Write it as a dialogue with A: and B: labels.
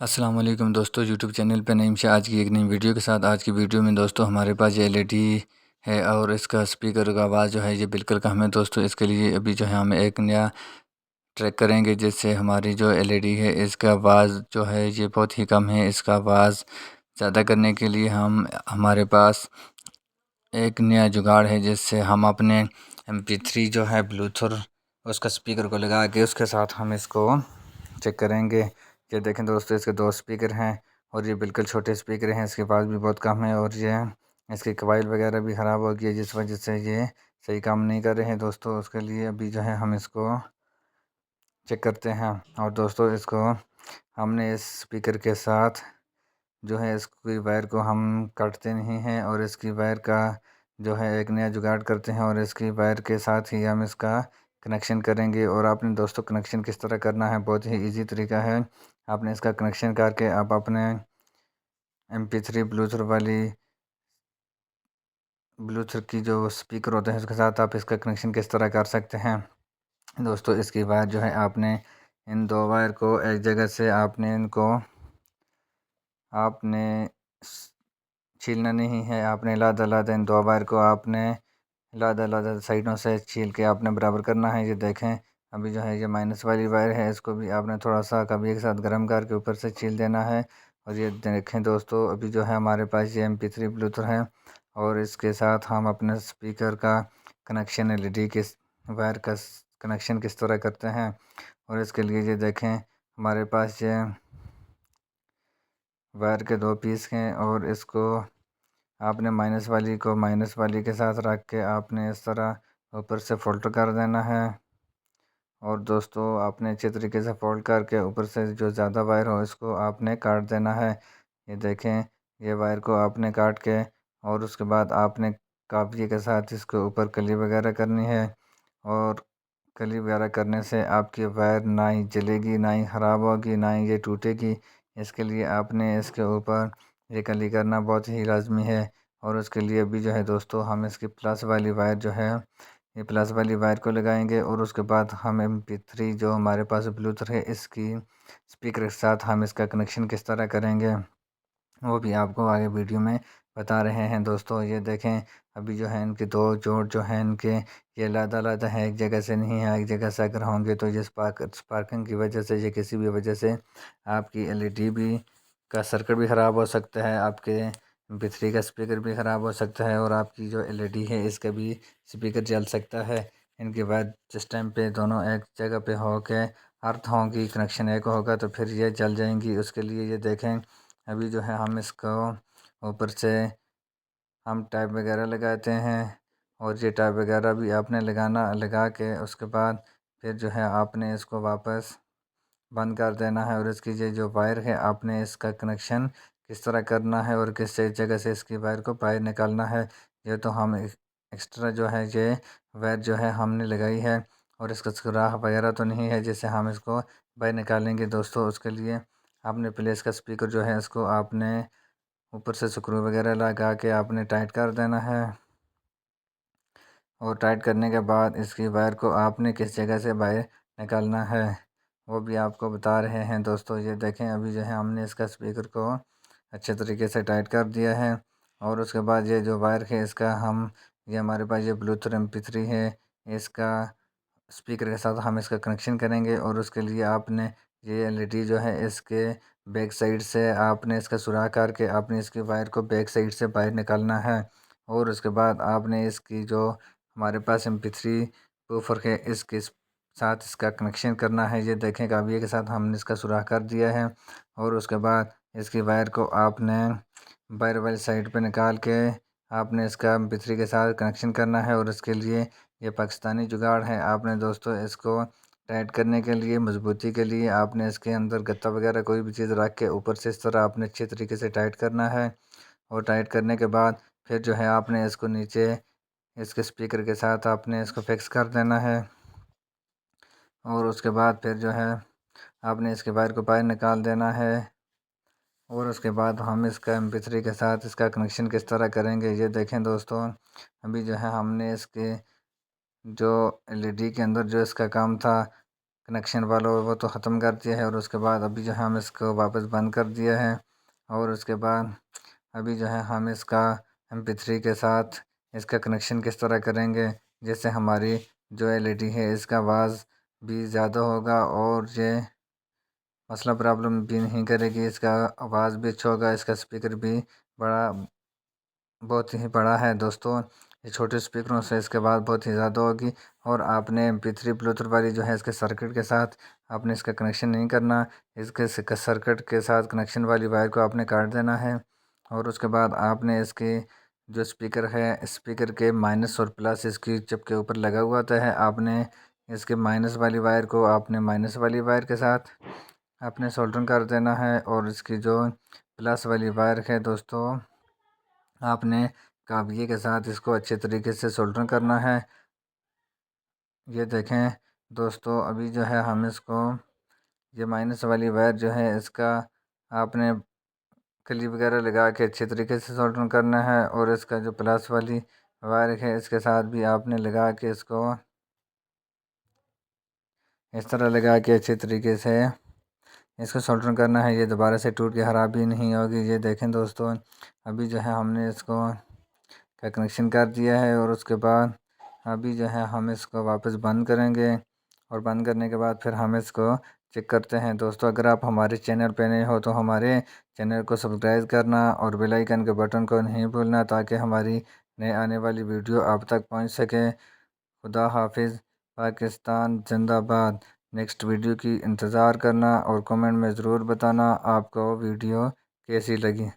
A: अस्सलाम वालेकुम दोस्तों, यूट्यूब चैनल पे नईम शाह आज की एक नई वीडियो के साथ। आज की वीडियो में दोस्तों हमारे पास ये एलईडी है और इसका स्पीकर का आवाज़ जो है ये बिल्कुल कम है दोस्तों। इसके लिए अभी जो है हम एक नया ट्रैक करेंगे जिससे हमारी जो एलईडी है इसका आवाज़ जो है ये बहुत ही कम है। इसका आवाज़ ज़्यादा करने के लिए हमारे पास एक नया जुगाड़ है जिससे हम अपने MP3 जो है ब्लूटूथ उसका स्पीकर को लगा के उसके साथ हम इसको चेक करेंगे। ये देखें दोस्तों, इसके दो स्पीकर हैं और ये बिल्कुल छोटे स्पीकर हैं। इसके पास भी बहुत कम है और ये इसकी कॉइल वगैरह भी ख़राब हो गई है जिस वजह से ये सही काम नहीं कर रहे हैं दोस्तों। उसके लिए अभी जो है हम इसको चेक करते हैं। और दोस्तों इसको हमने इस स्पीकर के साथ जो है इसकी वायर को हम काटते नहीं हैं और इसकी वायर का जो है एक नया जुगाड़ करते हैं और इसकी वायर के साथ ही हम इसका कनेक्शन करेंगे। और आपने दोस्तों कनेक्शन किस तरह करना है, बहुत ही इजी तरीका है। आपने इसका कनेक्शन करके आप अपने MP3 ब्लूटूथ की जो स्पीकर होते हैं उसके साथ आप इसका कनेक्शन किस तरह कर सकते हैं दोस्तों। इसकी वायर जो है आपने इन दो वायर को एक जगह से आपने छीलना नहीं है। आपने अलग-अलग इन दो वायर को आपने अलग-अलग साइडों से छील के आपने बराबर करना है। ये देखें अभी जो है ये माइनस वाली वायर है, इसको भी आपने थोड़ा सा कभी एक साथ गर्म करके ऊपर से छील देना है। और ये देखें दोस्तों, अभी जो है हमारे पास ये MP3 ब्लूटूथ है और इसके साथ हम अपने स्पीकर का कनेक्शन एलईडी के वायर का कनेक्शन किस तरह करते हैं। और इसके लिए ये देखें हमारे पास ये वायर के दो पीस हैं और इसको आपने माइनस वाली को माइनस वाली के साथ रख के आपने इस तरह ऊपर से फोल्ड कर देना है। और दोस्तों आपने अच्छे तरीके से फोल्ड करके ऊपर से जो ज़्यादा वायर हो इसको आपने काट देना है। ये देखें ये वायर को आपने काट के और उसके बाद आपने कापिए के साथ इसके ऊपर कली वगैरह करनी है। और कली वगैरह करने से आपकी वायर ना ही जलेगी, ना ही ख़राब होगी, ना ही ये टूटेगी। इसके लिए आपने इसके ऊपर ये कली करना बहुत ही लाजमी है। और उसके लिए भी जो है दोस्तों हम इसकी प्लस वाली वायर जो है ये प्लस वाली वायर को लगाएंगे और उसके बाद हम MP3 जो हमारे पास ब्लूटूथ है इसकी स्पीकर के साथ हम इसका कनेक्शन किस तरह करेंगे वो भी आपको आगे वीडियो में बता रहे हैं दोस्तों। ये देखें अभी जो है इनके दो जोड़ जो हैं इनके ये अलग-अलग है, एक जगह से नहीं है। एक जगह से अगर होंगे तो ये स्पार्किंग की वजह से या किसी भी वजह से आपकी एलईडी भी का सर्किट भी ख़राब हो सकता है, आपके MP3 का स्पीकर भी ख़राब हो सकता है और आपकी जो एलईडी है इसका भी स्पीकर जल सकता है। इनके बाद जिस टाइम पे दोनों एक जगह पे हो के अर्थ होंगी, कनेक्शन एक होगा तो फिर ये जल जाएंगी। उसके लिए ये देखें अभी जो है हम इसको ऊपर से हम टाइप वगैरह लगाते हैं और ये टाइप वगैरह भी आपने लगा के उसके बाद फिर जो है आपने इसको वापस बंद कर देना है। और इसकी ये जो वायर है आपने इसका कनेक्शन किस तरह करना है और किस जगह से इसकी वायर को बाहर निकालना है। ये तो हम एक्स्ट्रा जो है ये वायर जो है हमने लगाई है और इसका सुराख वगैरह तो नहीं है जिससे हम इसको बाहर निकालेंगे दोस्तों। उसके लिए आपने पहले इसका स्पीकर जो है इसको आपने ऊपर से स्क्रू वगैरह लगा के आपने टाइट कर देना है। और टाइट करने के बाद इसकी वायर को आपने किस जगह से बाहर निकालना है वो भी आपको बता रहे हैं दोस्तों। ये देखें अभी जो है हमने इसका स्पीकर को अच्छे तरीके से टाइट कर दिया है। और उसके बाद ये जो वायर है इसका ये हमारे पास ये ब्लूटूथ MP3 है, इसका स्पीकर के साथ हम इसका कनेक्शन करेंगे। और उसके लिए आपने ये एलईडी जो है इसके बैक साइड से आपने इसका सुराख करके आपने इसकी वायर को बैक साइड से बाहर निकालना है। और उसके बाद आपने इसकी जो हमारे पास MP3 बूफर है इसके साथ इसका कनेक्शन करना है। ये देखें काबिये के साथ हमने इसका सुराख कर दिया है। और उसके बाद इसकी वायर को आपने बाहर वाली साइड पे निकाल के आपने इसका MP3 के साथ कनेक्शन करना है। और इसके लिए ये पाकिस्तानी जुगाड़ है। आपने दोस्तों इसको टाइट करने के लिए मजबूती के लिए आपने इसके अंदर गत्ता वगैरह कोई भी चीज़ रख के ऊपर से इस तरह आपने अच्छे तरीके से टाइट करना है। और टाइट करने के बाद फिर जो है आपने इसको नीचे इसके स्पीकर के साथ आपने इसको फिक्स कर देना है। और उसके बाद फिर जो है आपने इसके वायर को बाहर निकाल देना है। और उसके बाद हम इसका MP3 के साथ इसका कनेक्शन किस तरह करेंगे ये देखें दोस्तों। अभी जो है हमने इसके जो एलईडी के अंदर जो इसका काम था कनेक्शन वाला वो तो ख़त्म कर दिया है। और उसके बाद अभी जो है हम इसको वापस बंद कर दिया है। और उसके बाद अभी जो है हम इसका MP3 के साथ इसका कनेक्शन किस तरह करेंगे, जिससे हमारी जो LED है इसका आवाज़ भी ज़्यादा होगा और ये मसला प्रॉब्लम भी नहीं करेगी, इसका आवाज़ भी अच्छा होगा, इसका स्पीकर भी बड़ा बहुत ही बड़ा है दोस्तों। ये छोटे स्पीकरों से इसके बाद बहुत ही ज़्यादा होगी। और आपने MP3 ब्लूटूथ वाली जो है इसके सर्किट के साथ आपने इसका कनेक्शन नहीं करना, इसके सर्किट के साथ कनेक्शन वाली वायर को आपने काट देना है। और उसके बाद आपने इसके जो स्पीकर है, स्पीकर के माइनस और प्लस इसकी चिप के ऊपर लगा हुआ होता है, आपने इसके माइनस वाली वायर को आपने माइनस वाली वायर के साथ आपने सोल्डरिंग कर देना है। और इसकी जो प्लस वाली वायर है दोस्तों, आपने काबिये के साथ इसको अच्छे तरीके से सोल्डरिंग करना है। ये देखें दोस्तों, अभी जो है हम इसको ये माइनस वाली वायर जो है इसका आपने क्लिप वगैरह लगा के अच्छे तरीके से सोल्डरिंग करना है। और इसका जो प्लस वाली वायर है इसके साथ भी आपने लगा के इसको इस तरह लगा के अच्छे तरीके से इसको सोल्डरिंग करना है। ये दोबारा से टूट के ख़राब भी नहीं होगी। ये देखें दोस्तों, अभी जो है हमने इसको का कनेक्शन कर दिया है। और उसके बाद अभी जो है हम इसको वापस बंद करेंगे। और बंद करने के बाद फिर हम इसको चेक करते हैं। दोस्तों, अगर आप हमारे चैनल पे नए हो तो हमारे चैनल को सब्सक्राइब करना और बेल आइकन के बटन को नहीं भूलना, ताकि हमारी नए आने वाली वीडियो आप तक पहुंच सके। खुदा हाफिज़। पाकिस्तान जिंदाबाद। नेक्स्ट वीडियो की इंतज़ार करना और कमेंट में ज़रूर बताना आपको वीडियो कैसी लगी।